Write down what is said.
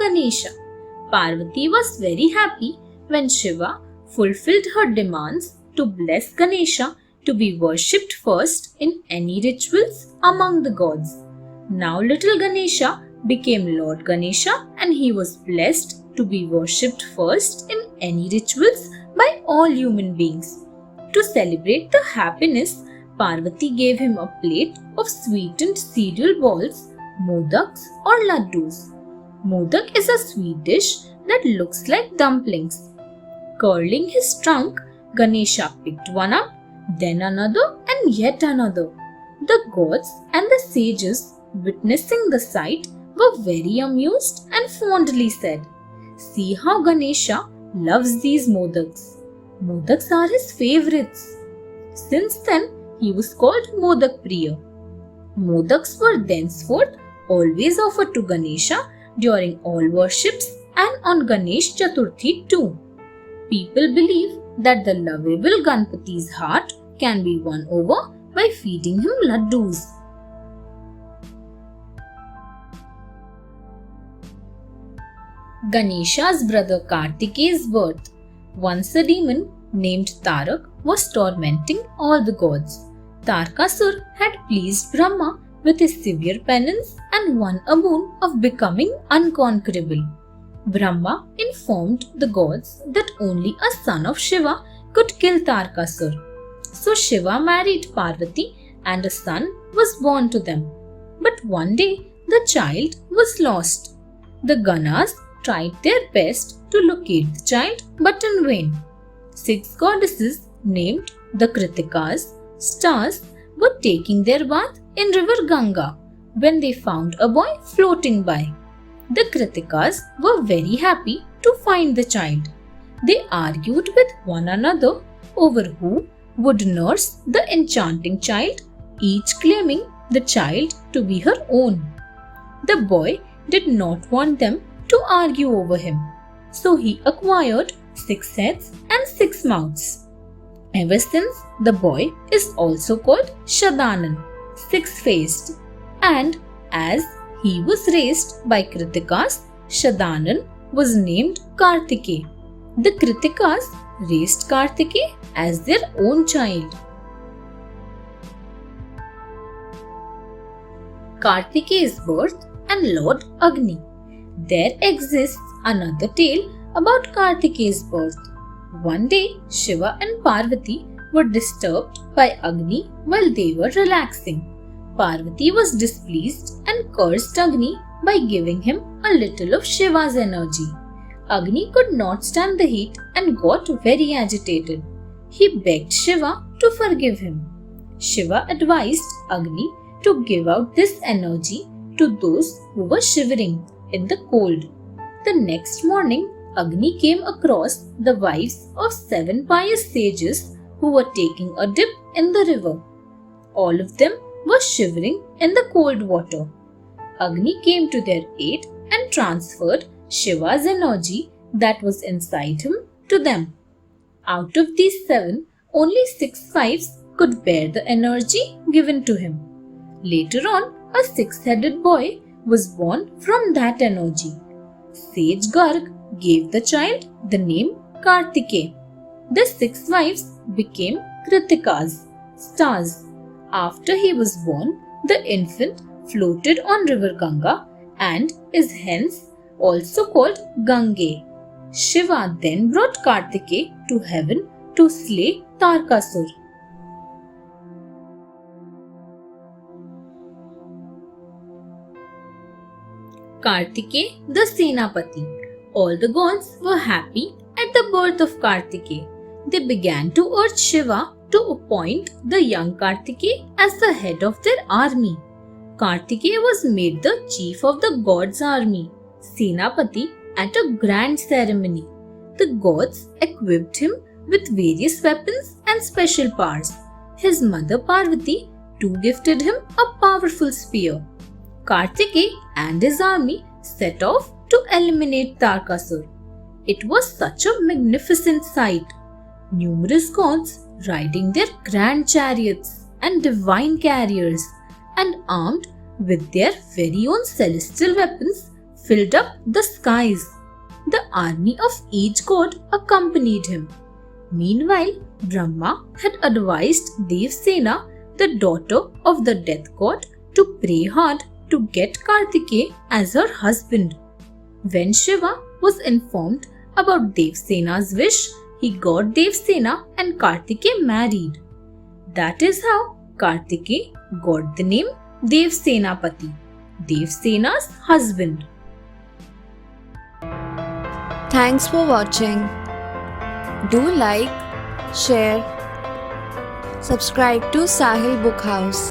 Ganesha. Parvati was very happy when Shiva fulfilled her demands to bless Ganesha to be worshipped first in any rituals among the gods. Now little Ganesha became Lord Ganesha and he was blessed to be worshipped first in any rituals by all human beings. To celebrate the happiness, Parvati gave him a plate of sweetened cereal balls, modaks or laddus. Modak is a sweet dish that looks like dumplings. Curling his trunk, Ganesha picked one up, then another and yet another. The gods and the sages, witnessing the sight, were very amused and fondly said, "See how Ganesha loves these modaks. Modaks are his favorites." Since then, he was called Modak Priya. Modaks were thenceforth always offered to Ganesha during all worships and on Ganesh Chaturthi too. People believe that the lovable Ganpati's heart can be won over by feeding him laddus. Ganesha's brother Kartikeya's birth. Once a demon named Tarak was tormenting all the gods. Tarkasur had pleased Brahma with his severe penance and won a boon of becoming unconquerable. Brahma informed the gods that only a son of Shiva could kill Tarkasur. So Shiva married Parvati and a son was born to them. But one day the child was lost. The Ganas tried their best to locate the child but in vain. 6 goddesses named the Kritikas, stars, were taking their bath in river Ganga when they found a boy floating by. The Kritikas were very happy to find the child. They argued with one another over who would nurse the enchanting child, each claiming the child to be her own. The boy did not want them to argue over him, so he acquired 6 heads and 6 mouths. Ever since, the boy is also called Shadanan, 6-faced, and as he was raised by Kritikas, Shadanan was named Kartike. The Kritikas raised Kartike as their own child. Kartikeya's birth and Lord Agni. There exists another tale about Kartikeya's birth. One day, Shiva and Parvati were disturbed by Agni while they were relaxing. Parvati was displeased and cursed Agni by giving him a little of Shiva's energy. Agni could not stand the heat and got very agitated. He begged Shiva to forgive him. Shiva advised Agni to give out this energy to those who were shivering in the cold. The next morning, Agni came across the wives of 7 pious sages who were taking a dip in the river. All of them were shivering in the cold water. Agni came to their aid and transferred Shiva's energy that was inside him to them. Out of these 7, only 6 wives could bear the energy given to him. Later on, a 6-headed boy was born from that energy. Sage Garg gave the child the name Kartike. The 6 wives became Kritikas, stars. After he was born, the infant floated on river Ganga and is hence also called Gange. Shiva then brought Kartike to heaven to slay Tarkasur. Kartike the Senapati. All the gods were happy at the birth of Kartike. They began to urge Shiva to appoint the young Kartike as the head of their army. Kartike was made the chief of the gods' army, Senapati, at a grand ceremony. The gods equipped him with various weapons and special powers. His mother Parvati too gifted him a powerful spear. Kartike and his army set off to eliminate Tarkasur. It was such a magnificent sight. Numerous gods riding their grand chariots and divine carriers and armed with their very own celestial weapons filled up the skies. The army of each god accompanied him. Meanwhile, Brahma had advised Devsena, the daughter of the death god, to pray hard to get Kartikeya as her husband. When Shiva was informed about Devsena's wish, he got Devsena and Kartikeya married. That is how Kartikeya got the name Devsenapati, Devsena's husband. Thanks for watching. Do like, share, subscribe to Sahil Book House.